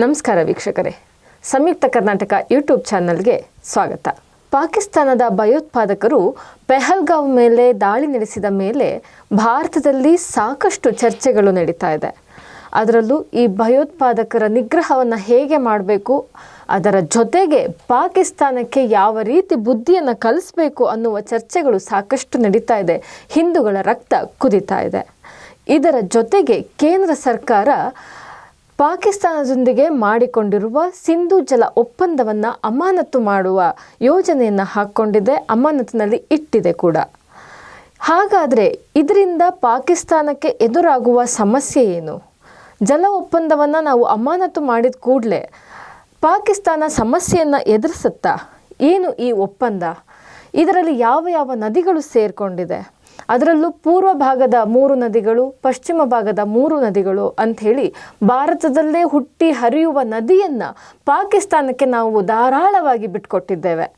ನಮಸ್ಕಾರ ವೀಕ್ಷಕರೇ, ಸಂಯುಕ್ತ ಕರ್ನಾಟಕ ಯೂಟ್ಯೂಬ್ ಚಾನಲ್ಗೆ ಸ್ವಾಗತ. ಪಾಕಿಸ್ತಾನದ ಭಯೋತ್ಪಾದಕರು ಪೆಹಲ್ಗಾವ್ ಮೇಲೆ ದಾಳಿ ನಡೆಸಿದ ಮೇಲೆ ಭಾರತದಲ್ಲಿ ಸಾಕಷ್ಟು ಚರ್ಚೆಗಳು ನಡೀತಾ ಇದೆ. ಅದರಲ್ಲೂ ಈ ಭಯೋತ್ಪಾದಕರ ನಿಗ್ರಹವನ್ನು ಹೇಗೆ ಮಾಡಬೇಕು, ಅದರ ಜೊತೆಗೆ ಪಾಕಿಸ್ತಾನಕ್ಕೆ ಯಾವ ರೀತಿ ಬುದ್ಧಿಯನ್ನು ಕಲಿಸಬೇಕು ಅನ್ನುವ ಚರ್ಚೆಗಳು ಸಾಕಷ್ಟು ನಡೀತಾ ಇದೆ. ಹಿಂದೂಗಳ ರಕ್ತ ಕುದೀತಾ ಇದೆ. ಇದರ ಜೊತೆಗೆ ಕೇಂದ್ರ ಸರ್ಕಾರ ಪಾಕಿಸ್ತಾನದೊಂದಿಗೆ ಮಾಡಿಕೊಂಡಿರುವ ಸಿಂಧೂ ಜಲ ಒಪ್ಪಂದವನ್ನು ಅಮಾನತು ಮಾಡುವ ಯೋಜನೆಯನ್ನು ಹಾಕ್ಕೊಂಡಿದೆ, ಅಮಾನತಿನಲ್ಲಿ ಇಟ್ಟಿದೆ ಕೂಡ. ಹಾಗಾದರೆ ಇದರಿಂದ ಪಾಕಿಸ್ತಾನಕ್ಕೆ ಎದುರಾಗುವ ಸಮಸ್ಯೆ ಏನು? ಜಲ ಒಪ್ಪಂದವನ್ನು ನಾವು ಅಮಾನತು ಮಾಡಿದ ಕೂಡಲೇ ಪಾಕಿಸ್ತಾನ ಸಮಸ್ಯೆಯನ್ನು ಎದುರಿಸುತ್ತಾ? ಏನು ಈ ಒಪ್ಪಂದ? ಇದರಲ್ಲಿ ಯಾವ ಯಾವ ನದಿಗಳು ಸೇರಿಕೊಂಡಿದೆ? ಅದರಲ್ಲೂ ಪೂರ್ವ ಭಾಗದ 3 ನದಿಗಳು, ಪಶ್ಚಿಮ ಭಾಗದ 3 ನದಿಗಳು ಅಂಥೇಳಿ ಭಾರತದಲ್ಲೇ ಹುಟ್ಟಿ ಹರಿಯುವ ನದಿಯನ್ನು ಪಾಕಿಸ್ತಾನಕ್ಕೆ ನಾವು ಧಾರಾಳವಾಗಿ ಬಿಟ್ಕೊಟ್ಟಿದ್ದೇವೆ.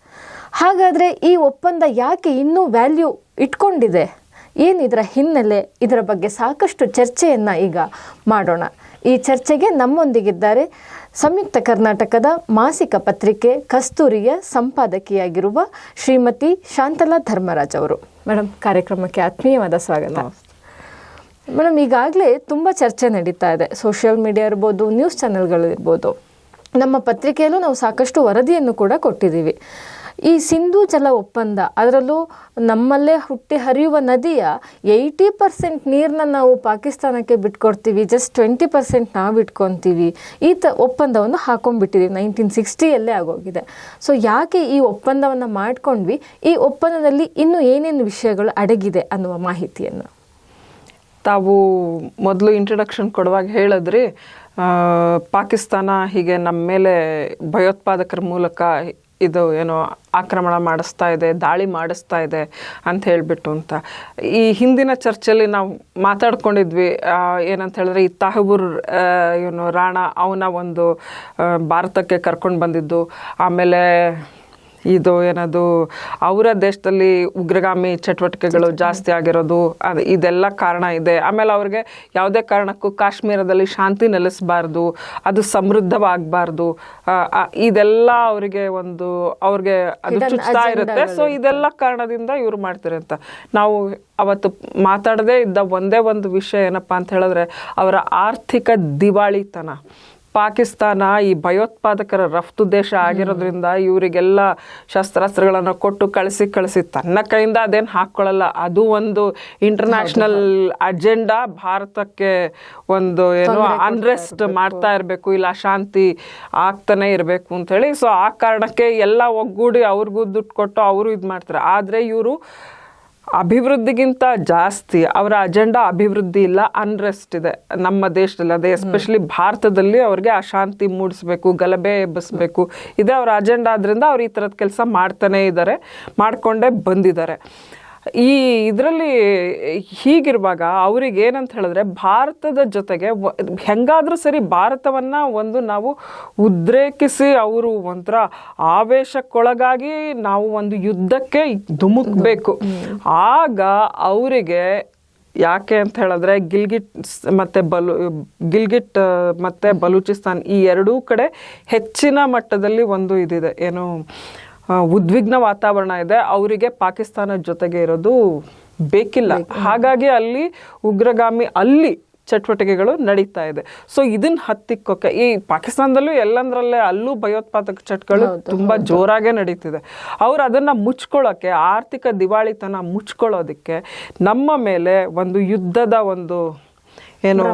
ಹಾಗಾದರೆ ಈ ಒಪ್ಪಂದ ಯಾಕೆ ಇನ್ನೂ ವ್ಯಾಲ್ಯೂ ಇಟ್ಕೊಂಡಿದೆ? ಏನು ಇದರ ಹಿನ್ನೆಲೆ? ಇದರ ಬಗ್ಗೆ ಸಾಕಷ್ಟು ಚರ್ಚೆಯನ್ನು ಈಗ ಮಾಡೋಣ. ಈ ಚರ್ಚೆಗೆ ನಮ್ಮೊಂದಿಗಿದ್ದಾರೆ ಸಂಯುಕ್ತ ಕರ್ನಾಟಕದ ಮಾಸಿಕ ಪತ್ರಿಕೆ ಕಸ್ತೂರಿಯ ಸಂಪಾದಕಿಯಾಗಿರುವ ಶ್ರೀಮತಿ ಶಾಂತಲಾ ಧರ್ಮರಾಜ್ ಅವರು. ಮೇಡಮ್, ಕಾರ್ಯಕ್ರಮಕ್ಕೆ ಆತ್ಮೀಯವಾದ ಸ್ವಾಗತ. ಮೇಡಮ್, ಈಗಾಗಲೇ ತುಂಬ ಚರ್ಚೆ ನಡೀತಾ ಇದೆ. ಸೋಷಿಯಲ್ ಮೀಡಿಯಾ ಇರ್ಬೋದು, ನ್ಯೂಸ್ ಚಾನೆಲ್ಗಳಿರ್ಬೋದು, ನಮ್ಮ ಪತ್ರಿಕೆಯಲ್ಲೂ ನಾವು ಸಾಕಷ್ಟು ವರದಿಯನ್ನು ಕೂಡ ಕೊಟ್ಟಿದ್ದೀವಿ. ಈ ಸಿಂಧೂ ಜಲ ಒಪ್ಪಂದ, ಅದರಲ್ಲೂ ನಮ್ಮಲ್ಲೇ ಹುಟ್ಟಿ ಹರಿಯುವ ನದಿಯ 80% ನೀರನ್ನ ನಾವು ಪಾಕಿಸ್ತಾನಕ್ಕೆ ಬಿಟ್ಕೊಡ್ತೀವಿ, ಜಸ್ಟ್ 20% ನಾವು ಇಟ್ಕೊತೀವಿ. ಈ ಒಪ್ಪಂದವನ್ನು ಹಾಕೊಂಡ್ಬಿಟ್ಟಿದ್ದೀವಿ. 1960ಯಲ್ಲೇ ಆಗೋಗಿದೆ. ಸೊ ಯಾಕೆ ಈ ಒಪ್ಪಂದವನ್ನು ಮಾಡ್ಕೊಂಡ್ವಿ? ಈ ಒಪ್ಪಂದದಲ್ಲಿ ಇನ್ನೂ ಏನೇನು ವಿಷಯಗಳು ಅಡಗಿದೆ ಅನ್ನುವ ಮಾಹಿತಿಯನ್ನು ತಾವು ಮೊದಲು ಇಂಟ್ರಡಕ್ಷನ್ ಕೊಡುವಾಗ ಹೇಳಿದ್ರಿ, ಪಾಕಿಸ್ತಾನ ಹೀಗೆ ನಮ್ಮ ಮೇಲೆ ಭಯೋತ್ಪಾದಕರ ಮೂಲಕ ಇದು ಏನೋ ಆಕ್ರಮಣ ಮಾಡಿಸ್ತಾ ಇದೆ, ದಾಳಿ ಮಾಡಿಸ್ತಾ ಇದೆ ಅಂತ ಹೇಳಿಬಿಟ್ಟು ಅಂತ. ಈ ಹಿಂದಿನ ಚರ್ಚೆಯಲ್ಲಿ ನಾವು ಮಾತಾಡ್ಕೊಂಡಿದ್ವಿ. ಏನಂತ ಹೇಳಿದ್ರೆ, ಈ ತಾಹಬೂರ್ ಇವನು ರಾಣಾ ಅವನ ಒಂದು ಭಾರತಕ್ಕೆ ಕರ್ಕೊಂಡು ಬಂದಿದ್ದು, ಆಮೇಲೆ ಇದು ಏನದು ಅವರ ದೇಶದಲ್ಲಿ ಉಗ್ರಗಾಮಿ ಚಟುವಟಿಕೆಗಳು ಜಾಸ್ತಿ ಆಗಿರೋದು, ಇದೆಲ್ಲ ಕಾರಣ ಇದೆ. ಆಮೇಲೆ ಅವ್ರಿಗೆ ಯಾವುದೇ ಕಾರಣಕ್ಕೂ ಕಾಶ್ಮೀರದಲ್ಲಿ ಶಾಂತಿ ನೆಲೆಸಬಾರ್ದು, ಅದು ಸಮೃದ್ಧವಾಗಬಾರ್ದು, ಇದೆಲ್ಲ ಅವ್ರಿಗೆ ಅದು ಚುಚ್ತಾ ಇರುತ್ತೆ. ಸೊ ಇದೆಲ್ಲ ಕಾರಣದಿಂದ ಇವ್ರು ಮಾಡ್ತಾರೆ ಅಂತ ನಾವು ಅವತ್ತು ಮಾತಾಡದೇ ಇದ್ದ ಒಂದೇ ಒಂದು ವಿಷಯ ಏನಪ್ಪ ಅಂತ ಹೇಳಿದ್ರೆ, ಅವರ ಆರ್ಥಿಕ ದಿವಾಳಿತನ. ಪಾಕಿಸ್ತಾನ ಈ ಭಯೋತ್ಪಾದಕರ ರಫ್ತು ದೇಶ ಆಗಿರೋದ್ರಿಂದ ಇವರಿಗೆಲ್ಲ ಶಸ್ತ್ರಾಸ್ತ್ರಗಳನ್ನು ಕೊಟ್ಟು ಕಳಿಸಿ ತನ್ನ ಕೈಯಿಂದ ಅದೇನು ಹಾಕ್ಕೊಳ್ಳಲ್ಲ. ಅದು ಒಂದು ಇಂಟರ್ನ್ಯಾಷನಲ್ ಅಜೆಂಡಾ, ಭಾರತಕ್ಕೆ ಒಂದು ಏನೋ ಅನ್ರೆಸ್ಟ್ ಮಾಡ್ತಾ ಇರಬೇಕು, ಇಲ್ಲ ಶಾಂತಿ ಆಗ್ತಾನೆ ಇರಬೇಕು ಅಂಥೇಳಿ. ಸೊ ಆ ಕಾರಣಕ್ಕೆ ಎಲ್ಲ ಒಗ್ಗೂಡಿ ಅವ್ರಿಗೂ ದುಡ್ಡು ಕೊಟ್ಟು ಅವರು ಇದು ಮಾಡ್ತಾರೆ. ಆದರೆ ಇವರು ಅಭಿವೃದ್ಧಿಗಿಂತ ಜಾಸ್ತಿ ಅವರ ಅಜೆಂಡಾ ಅಭಿವೃದ್ಧಿ ಇಲ್ಲ, ಅನ್ರೆಸ್ಟ್ ಇದೆ ನಮ್ಮ ದೇಶದಲ್ಲಿ. ಅದೇ ಎಸ್ಪೆಷಲಿ ಭಾರತದಲ್ಲಿ ಅವ್ರಿಗೆ ಅಶಾಂತಿ ಮೂಡಿಸ್ಬೇಕು, ಗಲಭೆ ಎಬ್ಬಿಸ್ಬೇಕು, ಇದೇ ಅವರ ಅಜೆಂಡಾ. ಆದ್ರಿಂದ ಅವ್ರು ಈ ಥರದ ಕೆಲಸ ಮಾಡ್ತಾನೇ ಇದ್ದಾರೆ, ಮಾಡಿಕೊಂಡೇ ಬಂದಿದ್ದಾರೆ. ಈ ಇದರಲ್ಲಿ ಹೀಗಿರುವಾಗ ಅವ್ರಿಗೆ ಏನಂತ ಹೇಳಿದ್ರೆ, ಭಾರತದ ಜೊತೆಗೆ ಹೆಂಗಾದರೂ ಸರಿ ಭಾರತವನ್ನು ಒಂದು ನಾವು ಉದ್ರೇಕಿಸಿ, ಅವರು ಒಂಥರ ಆವೇಶಕ್ಕೊಳಗಾಗಿ ನಾವು ಒಂದು ಯುದ್ಧಕ್ಕೆ ಧುಮುಕ್ಬೇಕು. ಆಗ ಅವರಿಗೆ ಯಾಕೆ ಅಂತ ಹೇಳಿದ್ರೆ, ಗಿಲ್ಗಿಟ್ ಮತ್ತು ಬಲೂಚಿಸ್ತಾನ್ ಈ ಎರಡೂ ಕಡೆ ಹೆಚ್ಚಿನ ಮಟ್ಟದಲ್ಲಿ ಒಂದು ಇದಿದೆ, ಏನು ಉದ್ವಿಗ್ನ ವಾತಾವರಣ ಇದೆ. ಅವರಿಗೆ ಪಾಕಿಸ್ತಾನದ ಜೊತೆಗೆ ಇರೋದು ಬೇಕಿಲ್ಲ. ಹಾಗಾಗಿ ಅಲ್ಲಿ ಉಗ್ರಗಾಮಿ ಚಟುವಟಿಕೆಗಳು ನಡೀತಾ ಇದೆ. ಸೊ ಇದನ್ನ ಹತ್ತಿಕ್ಕೋಕೆ ಈ ಪಾಕಿಸ್ತಾನದಲ್ಲೂ ಎಲ್ಲಂದ್ರಲ್ಲೇ ಅಲ್ಲೂ ಭಯೋತ್ಪಾದಕ ಚಟಗಳು ತುಂಬಾ ಜೋರಾಗೇ ನಡೀತಿದೆ. ಅವ್ರು ಅದನ್ನ ಮುಚ್ಕೊಳ್ಳೋಕೆ, ಆರ್ಥಿಕ ದಿವಾಳಿತನ ಮುಚ್ಕೊಳ್ಳೋದಕ್ಕೆ ನಮ್ಮ ಮೇಲೆ ಒಂದು ಯುದ್ಧದ ಒಂದು ಏನು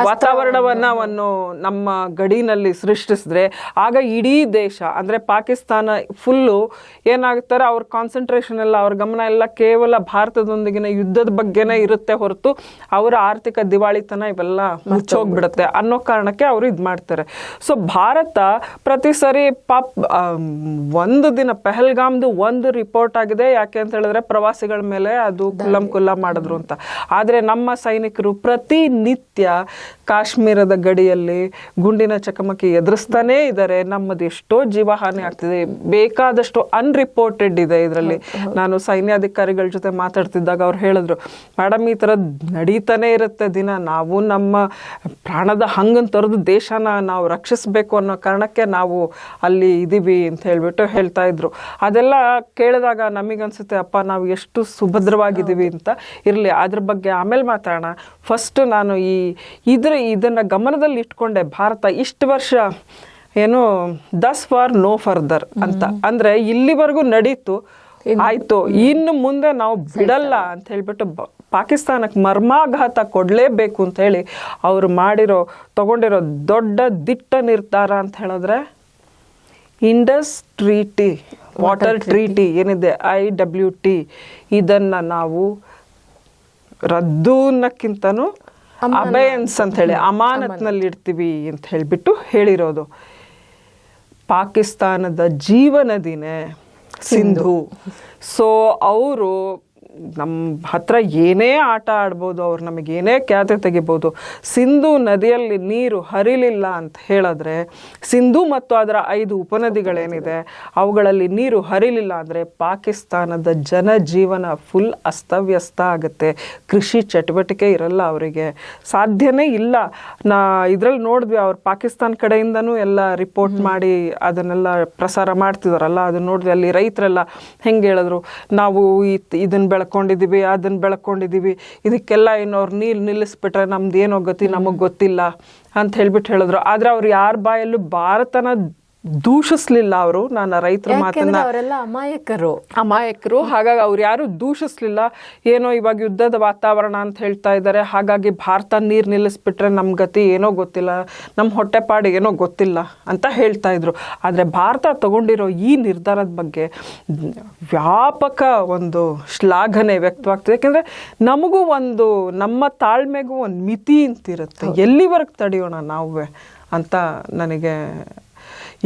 ವಾತಾವರಣವನ್ನು ನಮ್ಮ ಗಡಿನಲ್ಲಿ ಸೃಷ್ಟಿಸಿದ್ರೆ, ಆಗ ಇಡೀ ದೇಶ ಅಂದರೆ ಪಾಕಿಸ್ತಾನ ಫುಲ್ಲು ಏನಾಗ್ತಾರೆ, ಅವ್ರ ಕಾನ್ಸಂಟ್ರೇಷನ್ ಎಲ್ಲ, ಅವ್ರ ಗಮನ ಎಲ್ಲ ಕೇವಲ ಭಾರತದೊಂದಿಗಿನ ಯುದ್ಧದ ಬಗ್ಗೆನೇ ಇರುತ್ತೆ ಹೊರತು ಅವರ ಆರ್ಥಿಕ ದಿವಾಳಿತನ ಇವೆಲ್ಲ ಮುಚ್ಚೋಗ್ಬಿಡುತ್ತೆ ಅನ್ನೋ ಕಾರಣಕ್ಕೆ ಅವರು ಇದು ಮಾಡ್ತಾರೆ. ಸೊ ಭಾರತ ಪ್ರತಿ ಸರಿ ಒಂದು ದಿನ ಪೆಹಲ್ಗಾಮ್ದು ಒಂದು ರಿಪೋರ್ಟ್ ಆಗಿದೆ. ಯಾಕೆ ಅಂತ ಹೇಳಿದ್ರೆ, ಪ್ರವಾಸಿಗಳ ಮೇಲೆ ಅದು ಕುಲ್ಲಂ ಮಾಡಿದ್ರು ಅಂತ. ಆದರೆ ನಮ್ಮ ಸೈನಿಕರು ಪ್ರತಿ ಪ್ರತಿನಿತ್ಯ ಕಾಶ್ಮೀರದ ಗಡಿಯಲ್ಲಿ ಗುಂಡಿನ ಚಕಮಕಿ ಎದುರಿಸ್ತಾನೇ ಇದ್ದಾರೆ. ನಮ್ಮದು ಎಷ್ಟೋ ಜೀವಹಾನಿ ಆಗ್ತಿದೆ, ಬೇಕಾದಷ್ಟು ಅನ್ರಿಪೋರ್ಟೆಡ್ ಇದೆ ಇದರಲ್ಲಿ. ನಾನು ಸೈನ್ಯಾಧಿಕಾರಿಗಳ ಜೊತೆ ಮಾತಾಡ್ತಿದ್ದಾಗ ಅವ್ರು ಹೇಳಿದ್ರು, ಮೇಡಮ್ ಈ ಥರ ನಡೀತಾನೆ ಇರುತ್ತೆ ದಿನ, ನಾವು ನಮ್ಮ ಪ್ರಾಣದ ಹಂಗನ್ ತೊರೆದು ದೇಶನ ನಾವು ರಕ್ಷಿಸಬೇಕು ಅನ್ನೋ ಕಾರಣಕ್ಕೆ ನಾವು ಅಲ್ಲಿ ಇದ್ದೀವಿ ಅಂತ ಹೇಳ್ಬಿಟ್ಟು ಹೇಳ್ತಾ ಇದ್ರು. ಅದೆಲ್ಲ ಕೇಳಿದಾಗ ನಮಗನ್ಸುತ್ತೆ, ಅಪ್ಪ ನಾವು ಎಷ್ಟು ಸುಭದ್ರವಾಗಿದ್ದೀವಿ ಅಂತ. ಇರಲಿ, ಅದ್ರ ಬಗ್ಗೆ ಆಮೇಲೆ ಮಾತಾಡೋಣ. ಫಸ್ಟ್ ನಾನು ಇದನ್ನು ಗಮನದಲ್ಲಿ ಇಟ್ಕೊಂಡೆ. ಭಾರತ ಇಷ್ಟು ವರ್ಷ ಏನು ದಸ್ ಫಾರ್ ನೋ ಫರ್ದರ್ ಅಂತ, ಅಂದರೆ ಇಲ್ಲಿವರೆಗೂ ನಡೀತು, ಆಯಿತು, ಇನ್ನು ಮುಂದೆ ನಾವು ಬಿಡಲ್ಲ ಅಂತ ಹೇಳ್ಬಿಟ್ಟು ಪಾಕಿಸ್ತಾನಕ್ಕೆ ಮರ್ಮಾಘಾತ ಕೊಡಲೇಬೇಕು ಅಂತ ಹೇಳಿ ಅವರು ತಗೊಂಡಿರೋ ದೊಡ್ಡ ದಿಟ್ಟ ನಿರ್ಧಾರ ಅಂತ ಹೇಳಿದ್ರೆ ಇಂಡಸ್ ಟ್ರೀಟಿ, ವಾಟರ್ ಟ್ರೀಟಿ ಏನಿದೆ IWT, ಇದನ್ನು ನಾವು ರದ್ದು ಅನ್ನಕ್ಕಿಂತನೂ ಅಬಯನ್ಸ್ ಅಂತ ಹೇಳಿ ಅಮಾನತ್ನಲ್ಲಿ ಇಡ್ತೀವಿ ಅಂತ ಹೇಳಿಬಿಟ್ಟು ಹೇಳಿರೋದು. ಪಾಕಿಸ್ತಾನದ ಜೀವನದಿನೇ ಸಿಂಧು. ಸೊ ಅವರು ನಮ್ಮ ಹತ್ರ ಏನೇ ಆಟ ಆಡ್ಬೋದು, ಅವ್ರು ನಮಗೇನೇ ಖ್ಯಾತೆ ತೆಗಿಬೋದು. ಸಿಂಧು ನದಿಯಲ್ಲಿ ನೀರು ಹರಿಲಿಲ್ಲ ಅಂತ ಹೇಳಿದ್ರೆ, ಸಿಂಧು ಮತ್ತು ಅದರ 5 ಉಪನದಿಗಳೇನಿದೆ ಅವುಗಳಲ್ಲಿ ನೀರು ಹರಿಲಿಲ್ಲ ಅಂದರೆ ಪಾಕಿಸ್ತಾನದ ಜನಜೀವನ ಫುಲ್ ಅಸ್ತವ್ಯಸ್ತ ಆಗುತ್ತೆ. ಕೃಷಿ ಚಟುವಟಿಕೆ ಇರಲ್ಲ ಅವರಿಗೆ, ಸಾಧ್ಯನೇ ಇಲ್ಲ. ಇದರಲ್ಲಿ ನೋಡಿದ್ವಿ, ಅವ್ರು ಪಾಕಿಸ್ತಾನ ಕಡೆಯಿಂದನೂ ಎಲ್ಲ ರಿಪೋರ್ಟ್ ಮಾಡಿ ಅದನ್ನೆಲ್ಲ ಪ್ರಸಾರ ಮಾಡ್ತಿದಾರಲ್ಲ, ಅದನ್ನ ನೋಡಿದ್ವಿ. ಅಲ್ಲಿ ರೈತರೆಲ್ಲ ಹೆಂಗೆ ಹೇಳಿದ್ರು, ನಾವು ಇದನ್ನು ಬೆಳ್ಕೊಂಡಿದ್ದೀವಿ, ಅದನ್ನು ಬೆಳ್ಕೊಂಡಿದ್ದೀವಿ, ಇದಕ್ಕೆಲ್ಲ ಇನ್ನೋರು ನೀರು ನಿಲ್ಲಿಸ್ಬಿಟ್ರೆ ನಮ್ದು ಏನೋ ನಮಗೆ ಗೊತ್ತಿಲ್ಲ ಅಂತ ಹೇಳ್ಬಿಟ್ಟು ಹೇಳಿದ್ರು. ಆದರೆ ಅವ್ರು ಯಾರ ಬಾಯಲ್ಲೂ ಭಾರತನ ದೂಷಿಸ್ಲಿಲ್ಲ. ಅವರು ನನ್ನ ರೈತರ ಮಾತನ್ನ, ಅವರೆಲ್ಲ ಅಮಾಯಕರು, ಹಾಗಾಗಿ ಅವ್ರು ಯಾರು ದೂಷಿಸ್ಲಿಲ್ಲ. ಏನೋ ಇವಾಗ ಯುದ್ಧದ ವಾತಾವರಣ ಅಂತ ಹೇಳ್ತಾ ಇದ್ದಾರೆ, ಹಾಗಾಗಿ ಭಾರತ ನೀರು ನಿಲ್ಲಿಸ್ಬಿಟ್ರೆ ನಮ್ಮ ಗತಿ ಏನೋ ಗೊತ್ತಿಲ್ಲ, ನಮ್ಮ ಹೊಟ್ಟೆಪಾಡು ಏನೋ ಗೊತ್ತಿಲ್ಲ ಅಂತ ಹೇಳ್ತಾ ಇದ್ರು. ಆದರೆ ಭಾರತ ತಗೊಂಡಿರೋ ಈ ನಿರ್ಧಾರದ ಬಗ್ಗೆ ವ್ಯಾಪಕ ಒಂದು ಶ್ಲಾಘನೆ ವ್ಯಕ್ತವಾಗ್ತದೆ. ಯಾಕೆಂದರೆ ನಮಗೂ ನಮ್ಮ ತಾಳ್ಮೆಗೂ ಒಂದು ಮಿತಿ ಅಂತಿರುತ್ತೆ, ಎಲ್ಲಿವರೆಗೆ ತಡೆಯೋಣ ನಾವೇ ಅಂತ ನನಗೆ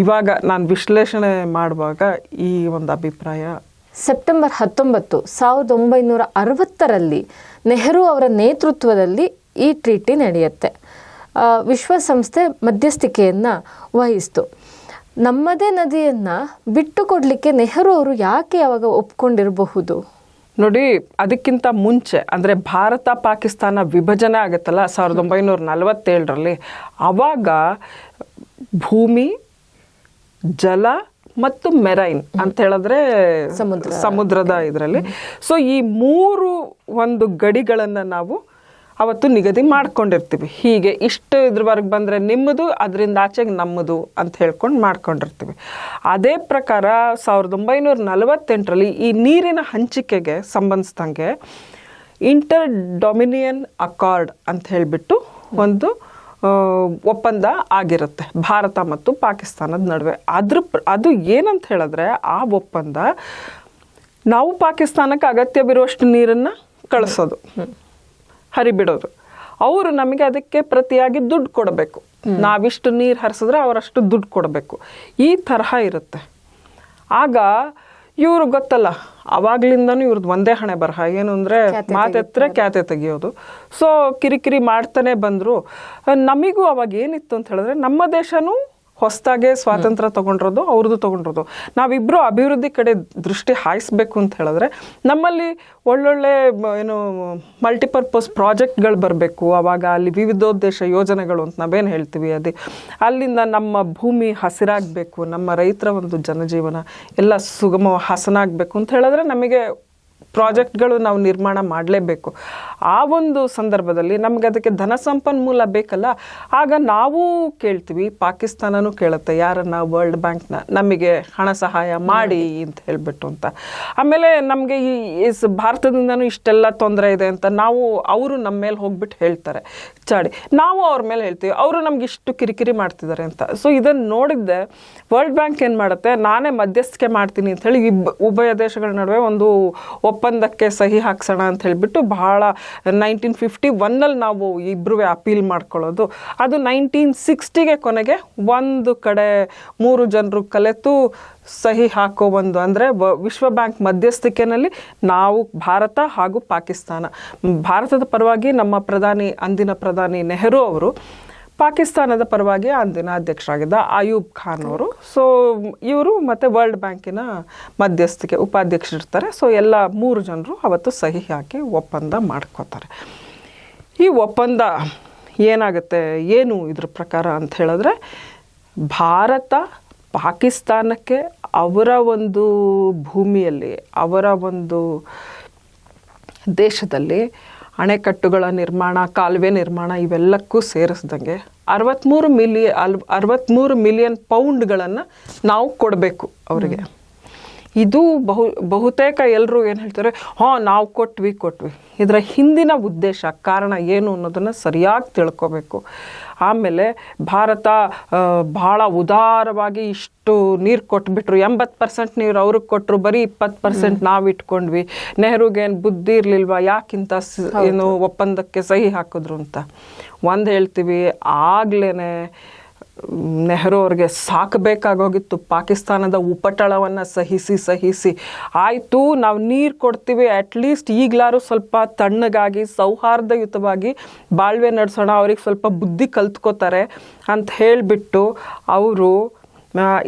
ಇವಾಗ ನಾನು ವಿಶ್ಲೇಷಣೆ ಮಾಡುವಾಗ ಈ ಒಂದು ಅಭಿಪ್ರಾಯ. ಸೆಪ್ಟೆಂಬರ್ 19, 1960ರಲ್ಲಿ ನೆಹರು ಅವರ ನೇತೃತ್ವದಲ್ಲಿ ಈ ಟ್ರೀಟಿ ನಡೆಯುತ್ತೆ. ವಿಶ್ವಸಂಸ್ಥೆ ಮಧ್ಯಸ್ಥಿಕೆಯನ್ನು ವಹಿಸ್ತು. ನಮ್ಮದೇ ನದಿಯನ್ನು ಬಿಟ್ಟು ಕೊಡಲಿಕ್ಕೆ ನೆಹರು ಅವರು ಯಾಕೆ ಅವಾಗ ಒಪ್ಕೊಂಡಿರಬಹುದು? ನೋಡಿ, ಅದಕ್ಕಿಂತ ಮುಂಚೆ ಅಂದರೆ ಭಾರತ ಪಾಕಿಸ್ತಾನ ವಿಭಜನೆ ಆಗುತ್ತಲ್ಲ 1947ರಲ್ಲಿ, ಆವಾಗ ಭೂಮಿ, ಜಲ ಮತ್ತು ಮೆರೈನ್ ಅಂತ ಹೇಳಿದ್ರೆ ಸಮುದ್ರದ ಇದರಲ್ಲಿ, ಸೊ ಈ 3 ಒಂದು ಗಡಿಗಳನ್ನು ನಾವು ಅವತ್ತು ನಿಗದಿ ಮಾಡ್ಕೊಂಡಿರ್ತೀವಿ. ಹೀಗೆ ಇಷ್ಟು ಇದ್ರವರೆಗೆ ಬಂದರೆ ನಿಮ್ಮದು, ಅದರಿಂದ ಆಚೆಗೆ ನಮ್ಮದು ಅಂತ ಹೇಳ್ಕೊಂಡು ಮಾಡ್ಕೊಂಡಿರ್ತೀವಿ. ಅದೇ ಪ್ರಕಾರ 1948ರಲ್ಲಿ ಈ ನೀರಿನ ಹಂಚಿಕೆಗೆ ಸಂಬಂಧಿಸಿದಂಗೆ ಇಂಟರ್ ಡೊಮಿನಿಯನ್ ಅಕಾರ್ಡ್ ಅಂತ ಹೇಳಿಬಿಟ್ಟು ಒಂದು ಒಪ್ಪಂದ ಆಗಿರುತ್ತೆ ಭಾರತ ಮತ್ತು ಪಾಕಿಸ್ತಾನದ ನಡುವೆ. ಅದು ಏನಂತ ಹೇಳಿದ್ರೆ, ಆ ಒಪ್ಪಂದ ನಾವು ಪಾಕಿಸ್ತಾನಕ್ಕೆ ಅಗತ್ಯವಿರುವಷ್ಟು ನೀರನ್ನು ಕಳಿಸೋದು, ಹರಿಬಿಡೋದು, ಅವರು ನಮಗೆ ಅದಕ್ಕೆ ಪ್ರತಿಯಾಗಿ ದುಡ್ಡು ಕೊಡಬೇಕು. ನಾವಿಷ್ಟು ನೀರು ಹರಿಸಿದ್ರೆ ಅವರಷ್ಟು ದುಡ್ಡು ಕೊಡಬೇಕು, ಈ ತರಹ ಇರುತ್ತೆ. ಆಗ ಇವರು ಗೊತ್ತಲ್ಲ, ಅವಾಗ್ಲಿಂದನೂ ಇವ್ರದ್ದು ಒಂದೇ ಹಣೆ ಬರಹ ಏನು ಅಂದರೆ ಮಾತೆತ್ತರೆ ಖ್ಯಾತೆ ತೆಗಿಯೋದು. ಸೊ ಕಿರಿಕಿರಿ ಮಾಡ್ತಾನೆ ಬಂದರು. ನಮಗೂ ಅವಾಗ ಏನಿತ್ತು ಅಂತ ಹೇಳಿದ್ರೆ, ನಮ್ಮ ದೇಶನೂ ಹೊಸದಾಗೆ ಸ್ವಾತಂತ್ರ್ಯ ತೊಗೊಂಡಿರೋದು, ಅವ್ರದ್ದು ತೊಗೊಂಡಿರೋದು. ನಾವಿಬ್ಬರು ಅಭಿವೃದ್ಧಿ ಕಡೆ ದೃಷ್ಟಿ ಹಾಯಿಸ್ಬೇಕು ಅಂತ ಹೇಳಿದ್ರೆ ನಮ್ಮಲ್ಲಿ ಒಳ್ಳೊಳ್ಳೆ ಏನು ಮಲ್ಟಿಪರ್ಪಸ್ ಪ್ರಾಜೆಕ್ಟ್ಗಳು ಬರಬೇಕು. ಆವಾಗ ಅಲ್ಲಿ ವಿವಿಧೋದ್ದೇಶ ಯೋಜನೆಗಳು ಅಂತ ನಾವೇನು ಹೇಳ್ತೀವಿ, ಅಲ್ಲಿಂದ ನಮ್ಮ ಭೂಮಿ ಹಸಿರಾಗಬೇಕು, ನಮ್ಮ ರೈತರ ಒಂದು ಜನಜೀವನ ಎಲ್ಲ ಸುಗಮ ಹಸನಾಗಬೇಕು ಅಂತ ಹೇಳಿದ್ರೆ ನಮಗೆ ಪ್ರಾಜೆಕ್ಟ್ಗಳು ನಾವು ನಿರ್ಮಾಣ ಮಾಡಲೇಬೇಕು. ಆ ಒಂದು ಸಂದರ್ಭದಲ್ಲಿ ನಮಗೆ ಅದಕ್ಕೆ ಧನ ಸಂಪನ್ಮೂಲ ಬೇಕಲ್ಲ. ಆಗ ನಾವು ಕೇಳ್ತೀವಿ, ಪಾಕಿಸ್ತಾನನೂ ಕೇಳುತ್ತೆ ಯಾರನ್ನ, ವರ್ಲ್ಡ್ ಬ್ಯಾಂಕ್ನ, ನಮಗೆ ಹಣ ಸಹಾಯ ಮಾಡಿ ಅಂತ ಹೇಳಿಬಿಟ್ಟು ಅಂತ. ಆಮೇಲೆ ನಮಗೆ ಈ ಭಾರತದಿಂದನೂ ಇಷ್ಟೆಲ್ಲ ತೊಂದರೆ ಇದೆ ಅಂತ ಅವರು ನಮ್ಮ ಮೇಲೆ ಹೋಗ್ಬಿಟ್ಟು ಹೇಳ್ತಾರೆ ಚಾಡಿ, ನಾವು ಅವ್ರ ಮೇಲೆ ಹೇಳ್ತೀವಿ, ಅವರು ನಮ್ಗೆ ಇಷ್ಟು ಕಿರಿಕಿರಿ ಮಾಡ್ತಿದ್ದಾರೆ ಅಂತ. ಸೊ ಇದನ್ನು ನೋಡಿದ್ದೆ ವರ್ಲ್ಡ್ ಬ್ಯಾಂಕ್ ಏನು ಮಾಡುತ್ತೆ, ನಾನೇ ಮಧ್ಯಸ್ಥಿಕೆ ಮಾಡ್ತೀನಿ ಅಂತ ಹೇಳಿ ಉಭಯ ದೇಶಗಳ ನಡುವೆ ಒಂದು ಒಪ್ಪಂದಕ್ಕೆ ಸಹಿ ಹಾಕ್ಸೋಣ ಅಂತ ಹೇಳಿಬಿಟ್ಟು ಬಹಳ 1951 ನಾವು ಇಬ್ಬರೂ ಅಪೀಲ್ ಮಾಡ್ಕೊಳ್ಳೋದು. ಅದು 1960 ಕೊನೆಗೆ ಒಂದು ಕಡೆ 3 ಜನರು ಕಲೆತು ಸಹಿ ಹಾಕೋ ಒಂದು, ಅಂದರೆ ವಿಶ್ವ ಬ್ಯಾಂಕ್ ಮಧ್ಯಸ್ಥಿಕೆಯಲ್ಲಿ ನಾವು ಭಾರತ ಹಾಗೂ ಪಾಕಿಸ್ತಾನ, ಭಾರತದ ಪರವಾಗಿ ನಮ್ಮ ಅಂದಿನ ಪ್ರಧಾನಿ ನೆಹರು ಅವರು, ಪಾಕಿಸ್ತಾನದ ಪರವಾಗಿ ಅಂದಿನ ಅಧ್ಯಕ್ಷರಾಗಿದ್ದ ಅಯೂಬ್ ಖಾನ್ ಅವರು. ಸೊ ಇವರು ಮತ್ತು ವರ್ಲ್ಡ್ ಬ್ಯಾಂಕಿನ ಮಧ್ಯಸ್ಥಿಕೆ ಉಪಾಧ್ಯಕ್ಷರಿರ್ತಾರೆ. ಸೊ ಎಲ್ಲ 3 ಜನರು ಅವತ್ತು ಸಹಿ ಹಾಕಿ ಒಪ್ಪಂದ ಮಾಡ್ಕೋತಾರೆ. ಈ ಒಪ್ಪಂದ ಏನಾಗುತ್ತೆ, ಏನು ಇದ್ರ ಪ್ರಕಾರ ಅಂತ ಹೇಳಿದ್ರೆ, ಭಾರತ ಪಾಕಿಸ್ತಾನಕ್ಕೆ ಅವರ ಒಂದು ಭೂಮಿಯಲ್ಲಿ, ಅವರ ಒಂದು ದೇಶದಲ್ಲಿ ಅಣೆಕಟ್ಟುಗಳ ನಿರ್ಮಾಣ, ಕಾಲುವೆ ನಿರ್ಮಾಣ ಇವೆಲ್ಲಕ್ಕೂ ಸೇರಿಸ್ದಂಗೆ 63 ಮಿಲಿಯನ್ ಪೌಂಡ್ಗಳನ್ನು ನಾವು ಕೊಡಬೇಕು ಅವರಿಗೆ. ಇದು ಬಹುತೇಕ ಎಲ್ಲರೂ ಏನು ಹೇಳ್ತಾರೆ, ನಾವು ಕೊಟ್ವಿ. ಇದರ ಹಿಂದಿನ ಉದ್ದೇಶ, ಕಾರಣ ಏನು ಅನ್ನೋದನ್ನು ಸರಿಯಾಗಿ ತಿಳ್ಕೊಬೇಕು. ಆಮೇಲೆ ಭಾರತ ಭಾಳ ಉದಾರವಾಗಿ ಇಷ್ಟು ನೀರು ಕೊಟ್ಬಿಟ್ರು, 80% ನೀರು ಅವ್ರಿಗೆ ಕೊಟ್ಟರು, ಬರೀ 20% ನಾವು ಇಟ್ಕೊಂಡ್ವಿ. ನೆಹರುಗೇನು ಬುದ್ಧಿ ಇರಲಿಲ್ವಾ, ಯಾಕಿಂತ ಏನು ಒಪ್ಪಂದಕ್ಕೆ ಸಹಿ ಹಾಕಿದ್ರು ಅಂತ ಒಂದು ಹೇಳ್ತೀವಿ. ಆಗ್ಲೇ ನೆಹರು ಅವ್ರಿಗೆ ಸಾಕಬೇಕಾಗೋಗಿತ್ತು ಪಾಕಿಸ್ತಾನದ ಉಪಟಳವನ್ನು ಸಹಿಸಿ ಆಯಿತು, ನಾವು ನೀರು ಕೊಡ್ತೀವಿ, ಅಟ್ಲೀಸ್ಟ್ ಈಗಲಾರು ಸ್ವಲ್ಪ ತಣ್ಣಗಾಗಿ ಸೌಹಾರ್ದಯುತವಾಗಿ ಬಾಳ್ವೆ ನಡೆಸೋಣ, ಅವ್ರಿಗೆ ಸ್ವಲ್ಪ ಬುದ್ಧಿ ಕಲ್ತ್ಕೋತಾರೆ ಅಂತ ಹೇಳಿಬಿಟ್ಟು ಅವರು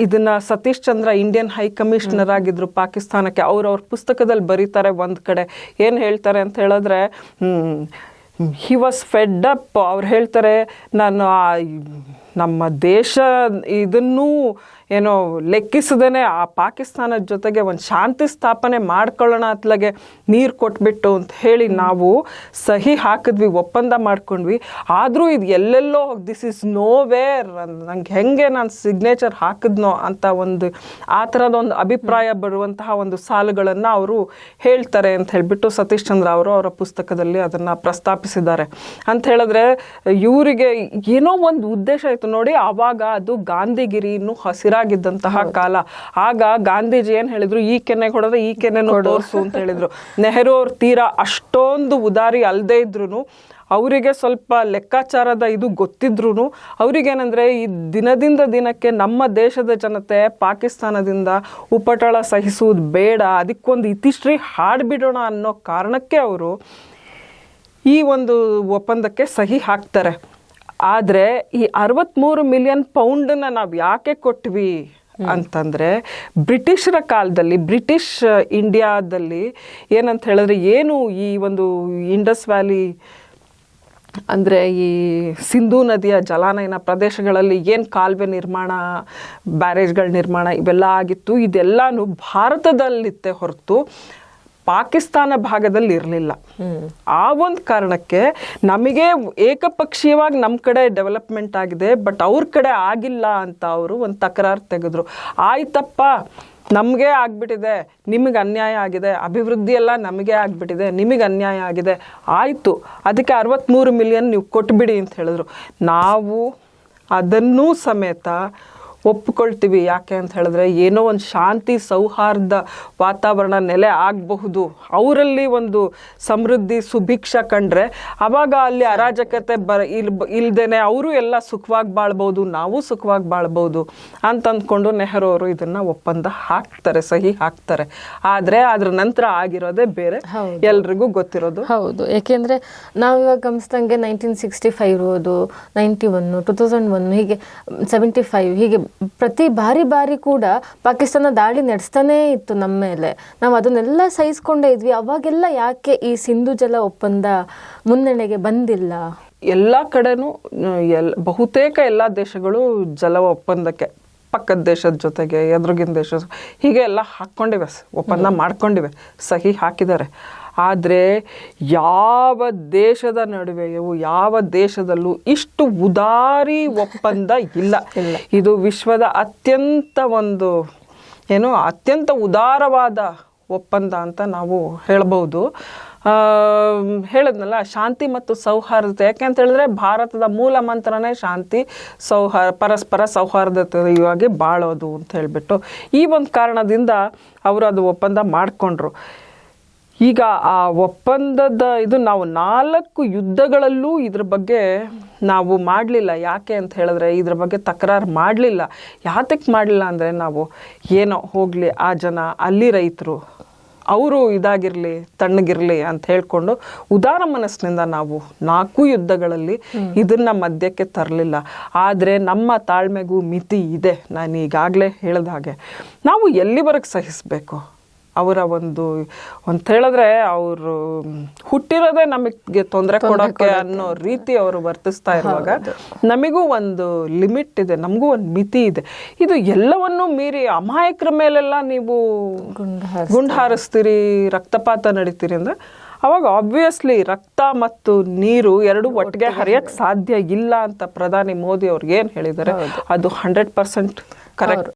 ಇದನ್ನು Satish Chandra Indian high commissioner ಆಗಿದ್ದರು ಪಾಕಿಸ್ತಾನಕ್ಕೆ. ಅವ್ರ ಪುಸ್ತಕದಲ್ಲಿ ಬರೀತಾರೆ, ಒಂದು ಕಡೆ ಏನು ಹೇಳ್ತಾರೆ ಅಂತ ಹೇಳಿದ್ರೆ, ಹಿ ವಾಸ್ ಫೆಡ್ ಅಪ್. ಅವ್ರು ಹೇಳ್ತಾರೆ, ನಾನು ನಮ್ಮ ದೇಶ ಇದನ್ನೂ ಏನೋ ಲೆಕ್ಕಿಸದೇ ಆ ಪಾಕಿಸ್ತಾನದ ಜೊತೆಗೆ ಒಂದು ಶಾಂತಿ ಸ್ಥಾಪನೆ ಮಾಡ್ಕೊಳ್ಳೋಣ ಅತ್ಲಾಗೆ ನೀರು ಕೊಟ್ಬಿಟ್ಟು ಅಂತ ಹೇಳಿ ನಾವು ಸಹಿ ಹಾಕಿದ್ವಿ, ಒಪ್ಪಂದ ಮಾಡ್ಕೊಂಡ್ವಿ. ಆದರೂ ಇದು ಎಲ್ಲೆಲ್ಲೋ ದಿಸ್ ಇಸ್ ನೋ ವೇರ್, ನಂಗೆ ಹೆಂಗೆ ನಾನು ಸಿಗ್ನೇಚರ್ ಹಾಕಿದ್ನೋ ಅಂತ ಒಂದು ಆ ಥರದೊಂದು ಅಭಿಪ್ರಾಯ ಬರುವಂತಹ ಒಂದು ಸಾಲುಗಳನ್ನು ಅವರು ಹೇಳ್ತಾರೆ ಅಂತ ಹೇಳಿಬಿಟ್ಟು ಸತೀಶ್ ಚಂದ್ರ ಅವರು ಅವರ ಪುಸ್ತಕದಲ್ಲಿ ಅದನ್ನು ಪ್ರಸ್ತಾಪಿಸಿದ್ದಾರೆ. ಅಂತ ಹೇಳಿದ್ರೆ ಇವರಿಗೆ ಏನೋ ಒಂದು ಉದ್ದೇಶ ಇತ್ತು ನೋಡಿ. ಆವಾಗ ಅದು ಗಾಂಧಿಗಿರಿ ಇನ್ನೂ ಹಸಿರಾಗಿದ್ದಂತಹ ಕಾಲ. ಆಗ ಗಾಂಧೀಜಿ ಏನು ಹೇಳಿದ್ರು, ಈ ಕೆನ್ನೆಗೆ ಹೊಡೆದ್ರೆ ಈ ಕೆನ್ನೆನೂ ತೋರಿಸು ಅಂತ ಹೇಳಿದ್ರು. ನೆಹರು ಅವ್ರ ತೀರಾ ಅಷ್ಟೊಂದು ಉದಾರಿ ಅಲ್ಲದೆ ಇದ್ರು, ಅವರಿಗೆ ಸ್ವಲ್ಪ ಲೆಕ್ಕಾಚಾರದ ಇದು ಗೊತ್ತಿದ್ರು, ಅವ್ರಿಗೇನೆಂದರೆ ಈ ದಿನದಿಂದ ದಿನಕ್ಕೆ ನಮ್ಮ ದೇಶದ ಜನತೆ ಪಾಕಿಸ್ತಾನದಿಂದ ಉಪಟಳ ಸಹಿಸುವುದು ಬೇಡ, ಅದಕ್ಕೊಂದು ಇತಿಶ್ರೀ ಹಾಡ್ಬಿಡೋಣ ಅನ್ನೋ ಕಾರಣಕ್ಕೆ ಅವರು ಈ ಒಂದು ಒಪ್ಪಂದಕ್ಕೆ ಸಹಿ ಹಾಕ್ತಾರೆ. ಆದರೆ ಈ 63 ಮಿಲಿಯನ್ ಪೌಂಡನ್ನ ನಾವು ಯಾಕೆ ಕೊಟ್ವಿ ಅಂತಂದರೆ, ಬ್ರಿಟಿಷರ ಕಾಲದಲ್ಲಿ, ಬ್ರಿಟಿಷ್ ಇಂಡಿಯಾದಲ್ಲಿ ಏನಂತ ಹೇಳಿದ್ರೆ, ಏನು ಈ ಒಂದು ಇಂಡಸ್ ವ್ಯಾಲಿ ಅಂದರೆ ಈ ಸಿಂಧೂ ನದಿಯ ಜಲಾನಯನ ಪ್ರದೇಶಗಳಲ್ಲಿ ಏನು ಕಾಲುವೆ ನಿರ್ಮಾಣ, ಬ್ಯಾರೇಜ್ಗಳ ನಿರ್ಮಾಣ ಇವೆಲ್ಲ ಆಗಿತ್ತು, ಇದೆಲ್ಲನೂ ಭಾರತದಲ್ಲಿತ್ತೆ ಹೊರತು ಪಾಕಿಸ್ತಾನ ಭಾಗದಲ್ಲಿ ಇರಲಿಲ್ಲ. ಆ ಒಂದು ಕಾರಣಕ್ಕೆ ನಮಗೆ ಏಕಪಕ್ಷೀಯವಾಗಿ ನಮ್ಮ ಕಡೆ ಡೆವಲಪ್ಮೆಂಟ್ ಆಗಿದೆ, ಬಟ್ ಅವ್ರ ಕಡೆ ಆಗಿಲ್ಲ ಅಂತ ಅವರು ಒಂದು ತಕರಾರು ತೆಗೆದ್ರು. ಆಯ್ತಪ್ಪ, ನಮಗೆ ಆಗ್ಬಿಟ್ಟಿದೆ, ನಿಮಗೆ ಅನ್ಯಾಯ ಆಗಿದೆ, ಅಭಿವೃದ್ಧಿ ಎಲ್ಲ ನಮಗೆ ಆಗ್ಬಿಟ್ಟಿದೆ, ನಿಮಗೆ ಅನ್ಯಾಯ ಆಗಿದೆ, ಆಯಿತು, ಅದಕ್ಕೆ 63 ಮಿಲಿಯನ್ ನೀವು ಕೊಟ್ಬಿಡಿ ಅಂತ ಹೇಳಿದ್ರು. ನಾವು ಅದನ್ನೂ ಸಮೇತ ಒಪ್ಕೊಳ್ತೀವಿ. ಯಾಕೆ ಅಂತ ಹೇಳಿದ್ರೆ, ಏನೋ ಒಂದು ಶಾಂತಿ ಸೌಹಾರ್ದ ವಾತಾವರಣ ನೆಲೆ ಆಗಬಹುದು, ಅವರಲ್ಲಿ ಒಂದು ಸಮೃದ್ಧಿ ಸುಭಿಕ್ಷ ಕಂಡ್ರೆ ಆವಾಗ ಅಲ್ಲಿ ಅರಾಜಕತೆ ಇಲ್ದೇನೆ ಅವರು ಎಲ್ಲ ಸುಖವಾಗಿ ಬಾಳ್ಬೋದು, ನಾವು ಸುಖವಾಗಿ ಬಾಳ್ಬೋದು ಅಂತ ಅಂದ್ಕೊಂಡು ನೆಹರು ಅವರು ಇದನ್ನು ಒಪ್ಪಂದ ಹಾಕ್ತಾರೆ, ಸಹಿ ಹಾಕ್ತಾರೆ. ಆದರೆ ಅದ್ರ ನಂತರ ಆಗಿರೋದೇ ಬೇರೆ, ಎಲ್ರಿಗೂ ಗೊತ್ತಿರೋದು. ಹೌದು, ಯಾಕೆಂದರೆ ನಾವಿವಾಗ ಗಮನಿಸ್ದಂಗೆ 1965 ಇರೋದು, 91, 2001 ಹೀಗೆ 75 ಹೀಗೆ ಪ್ರತಿ ಬಾರಿ ಕೂಡ ಪಾಕಿಸ್ತಾನ ದಾಳಿ ನಡೆಸ್ತಾನೇ ಇತ್ತು ನಮ್ಮ ಮೇಲೆ. ನಾವು ಅದನ್ನೆಲ್ಲ ಸಹಿಸ್ಕೊಂಡೇ ಇದ್ವಿ. ಅವಾಗೆಲ್ಲ ಯಾಕೆ ಈ ಸಿಂಧು ಜಲ ಒಪ್ಪಂದ ಮುನ್ನಡೆಗೆ ಬಂದಿಲ್ಲ? ಎಲ್ಲ ಕಡೆನೂ ಬಹುತೇಕ ಎಲ್ಲ ದೇಶಗಳು ಜಲ ಒಪ್ಪಂದಕ್ಕೆ ಪಕ್ಕದ ದೇಶದ ಜೊತೆಗೆ ಎದುರಿಗಿನ ದೇಶ ಹೀಗೆ ಎಲ್ಲ ಹಾಕ್ಕೊಂಡಿವೆ, ಒಪ್ಪಂದ ಮಾಡ್ಕೊಂಡಿವೆ, ಸಹಿ ಹಾಕಿದ್ದಾರೆ. ಆದರೆ ಯಾವ ದೇಶದ ನಡುವೆಯೂ ಯಾವ ದೇಶದಲ್ಲೂ ಇಷ್ಟು ಉದಾರಿ ಒಪ್ಪಂದ ಇಲ್ಲ. ಇದು ವಿಶ್ವದ ಅತ್ಯಂತ ಉದಾರವಾದ ಒಪ್ಪಂದ ಅಂತ ನಾವು ಹೇಳ್ಬೋದು. ಹೇಳಿದ್ನಲ್ಲ, ಶಾಂತಿ ಮತ್ತು ಸೌಹಾರ್ದತೆ. ಯಾಕೆ ಅಂತ ಹೇಳಿದ್ರೆ ಭಾರತದ ಮೂಲ ಮಂತ್ರನೇ ಶಾಂತಿ, ಪರಸ್ಪರ ಸೌಹಾರ್ದತೆಯಾಗಿ ಬಾಳೋದು ಅಂತ ಹೇಳಿಬಿಟ್ಟು ಈ ಒಂದು ಕಾರಣದಿಂದ ಅವರು ಅದು ಒಪ್ಪಂದ ಮಾಡಿಕೊಂಡ್ರು. ಈಗ ಆ ಒಪ್ಪಂದದ ಇದು ನಾವು 4 ಯುದ್ಧಗಳಲ್ಲೂ ಇದ್ರ ಬಗ್ಗೆ ನಾವು ಮಾಡಲಿಲ್ಲ. ಯಾಕೆ ಅಂತ ಹೇಳಿದ್ರೆ ಇದ್ರ ಬಗ್ಗೆ ತಕರಾರು ಮಾಡಲಿಲ್ಲ. ಯಾತಕ್ಕೆ ಮಾಡಲಿಲ್ಲ ಅಂದರೆ ನಾವು ಏನೋ ಹೋಗಲಿ, ಆ ಜನ ಅಲ್ಲಿ ರೈತರು ಅವರು ಇದಾಗಿರಲಿ ತಣ್ಣಗಿರಲಿ ಅಂತ ಹೇಳ್ಕೊಂಡು ಉದಾರ ಮನಸ್ಸಿನಿಂದ ನಾವು 4 ಯುದ್ಧಗಳಲ್ಲಿ ಇದನ್ನ ಮಧ್ಯಕ್ಕೆ ತರಲಿಲ್ಲ. ಆದರೆ ನಮ್ಮ ತಾಳ್ಮೆಗೂ ಮಿತಿ ಇದೆ. ನಾನು ಈಗಾಗಲೇ ಹೇಳಿದ ಹಾಗೆ ನಾವು ಎಲ್ಲಿವರೆಗೆ ಸಹಿಸಬೇಕು. ಅವರ ಒಂದು ಹೇಳಿದ್ರೆ ಅವರು ಹುಟ್ಟಿರೋದೇ ನಮಗೆ ತೊಂದರೆ ಕೊಡೋಕ್ಕೆ ಅನ್ನೋ ರೀತಿ ಅವರು ವರ್ತಿಸ್ತಾ ಇರುವಾಗ ನಮಗೂ ಒಂದು ಲಿಮಿಟ್ ಇದೆ, ನಮಗೂ ಒಂದು ಮಿತಿ ಇದೆ. ಇದು ಎಲ್ಲವನ್ನೂ ಮೀರಿ ಅಮಾಯಕರ ಮೇಲೆಲ್ಲ ನೀವು ಗುಂಡು ಹಾರಿಸ್ತೀರಿ, ರಕ್ತಪಾತ ನಡೀತೀರಿ ಅಂದರೆ ಅವಾಗ ಆಬ್ವಿಯಸ್ಲಿ ರಕ್ತ ಮತ್ತು ನೀರು ಎರಡು ಒಟ್ಟಿಗೆ ಹರಿಯಕ್ಕೆ ಸಾಧ್ಯ ಇಲ್ಲ ಅಂತ ಪ್ರಧಾನಿ ಮೋದಿ ಅವ್ರಿಗೆ ಏನು ಹೇಳಿದ್ದಾರೆ ಅದು 100% ಕರೆಕ್ಟ್.